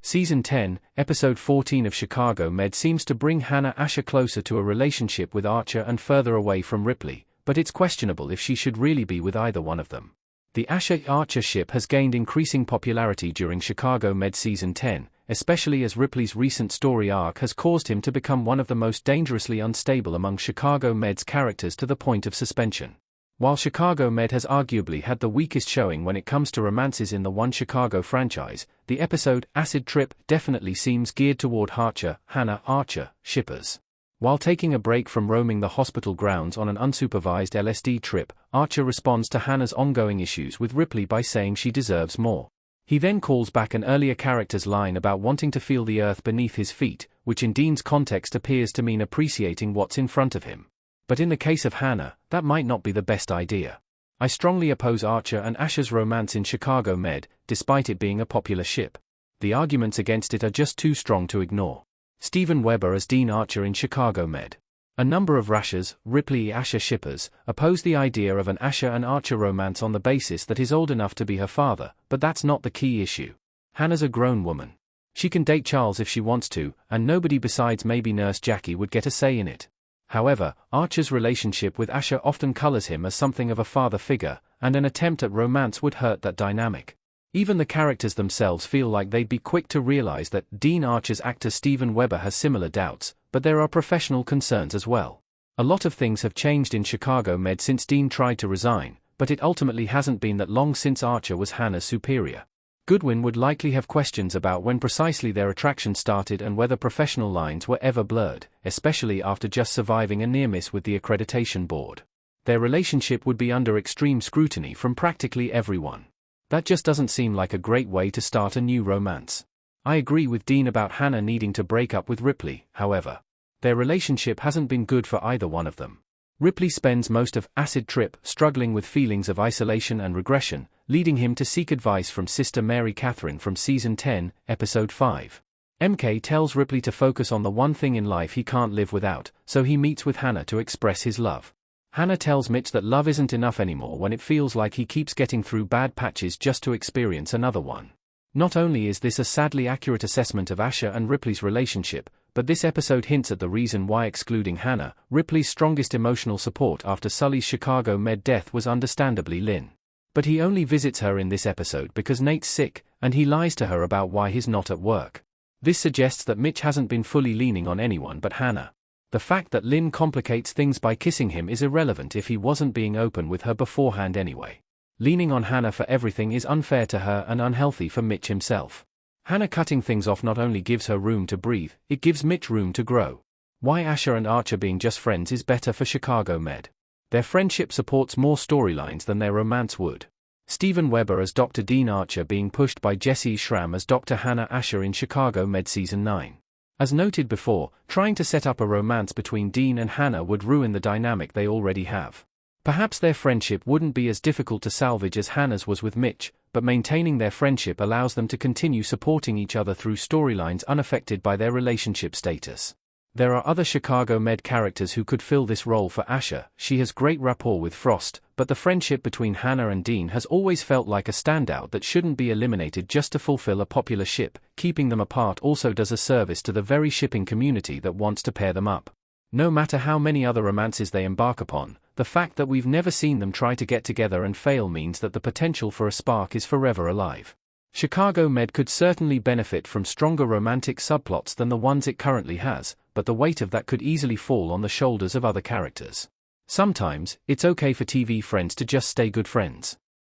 Season 10, Episode 14 of Chicago Med seems to bring Hannah Asher closer to a relationship with Archer and further away from Ripley, but it's questionable if she should really be with either one of them. The Asher-Archer ship has gained increasing popularity during Chicago Med Season 10, especially as Ripley's recent story arc has caused him to become one of the most dangerously unstable among Chicago Med's characters to the point of suspension. While Chicago Med has arguably had the weakest showing when it comes to romances in the One Chicago franchise, the episode Acid Trip definitely seems geared toward Hannah Archer shippers. While taking a break from roaming the hospital grounds on an unsupervised LSD trip, Archer responds to Hannah's ongoing issues with Ripley by saying she deserves more. He then calls back an earlier character's line about wanting to feel the earth beneath his feet, which in Dean's context appears to mean appreciating what's in front of him. But in the case of Hannah, that might not be the best idea. I strongly oppose Archer and Asher's romance in Chicago Med, despite it being a popular ship. The arguments against it are just too strong to ignore. Steven Weber as Dean Archer in Chicago Med. A number of Rashers, Ripley-Asher shippers, oppose the idea of an Asher and Archer romance on the basis that he's old enough to be her father, but that's not the key issue. Hannah's a grown woman. She can date Charles if she wants to, and nobody besides maybe Nurse Jackie would get a say in it. However, Archer's relationship with Asher often colors him as something of a father figure, and an attempt at romance would hurt that dynamic. Even the characters themselves feel like they'd be quick to realize that Dean Archer's actor Steven Weber has similar doubts, but there are professional concerns as well. A lot of things have changed in Chicago Med since Dean tried to resign, but it ultimately hasn't been that long since Archer was Hannah's superior. Goodwin would likely have questions about when precisely their attraction started and whether professional lines were ever blurred, especially after just surviving a near miss with the accreditation board. Their relationship would be under extreme scrutiny from practically everyone. That just doesn't seem like a great way to start a new romance. I agree with Dean about Hannah needing to break up with Ripley, however. Their relationship hasn't been good for either one of them. Ripley spends most of Acid Trip struggling with feelings of isolation and regression, leading him to seek advice from Sister Mary Catherine from Season 10, Episode 5. MK tells Ripley to focus on the one thing in life he can't live without, so he meets with Hannah to express his love. Hannah tells Mitch that love isn't enough anymore when it feels like he keeps getting through bad patches just to experience another one. Not only is this a sadly accurate assessment of Asher and Ripley's relationship, but this episode hints at the reason why excluding Hannah, Ripley's strongest emotional support after Sully's Chicago Med death was understandably Lynn. But he only visits her in this episode because Nate's sick, and he lies to her about why he's not at work. This suggests that Mitch hasn't been fully leaning on anyone but Hannah. The fact that Lynn complicates things by kissing him is irrelevant if he wasn't being open with her beforehand anyway. Leaning on Hannah for everything is unfair to her and unhealthy for Mitch himself. Hannah cutting things off not only gives her room to breathe, it gives Mitch room to grow. Why Asher and Archer being just friends is better for Chicago Med. Their friendship supports more storylines than their romance would. Steven Weber as Dr. Dean Archer being pushed by Jesse Schramm as Dr. Hannah Asher in Chicago Med Season 9. As noted before, trying to set up a romance between Dean and Hannah would ruin the dynamic they already have. Perhaps their friendship wouldn't be as difficult to salvage as Hannah's was with Mitch, but maintaining their friendship allows them to continue supporting each other through storylines unaffected by their relationship status. There are other Chicago Med characters who could fill this role for Asher. She has great rapport with Frost, but the friendship between Hannah and Dean has always felt like a standout that shouldn't be eliminated just to fulfill a popular ship. Keeping them apart also does a service to the very shipping community that wants to pair them up. No matter how many other romances they embark upon, the fact that we've never seen them try to get together and fail means that the potential for a spark is forever alive. Chicago Med could certainly benefit from stronger romantic subplots than the ones it currently has, but the weight of that could easily fall on the shoulders of other characters. Sometimes, it's okay for TV friends to just stay good friends.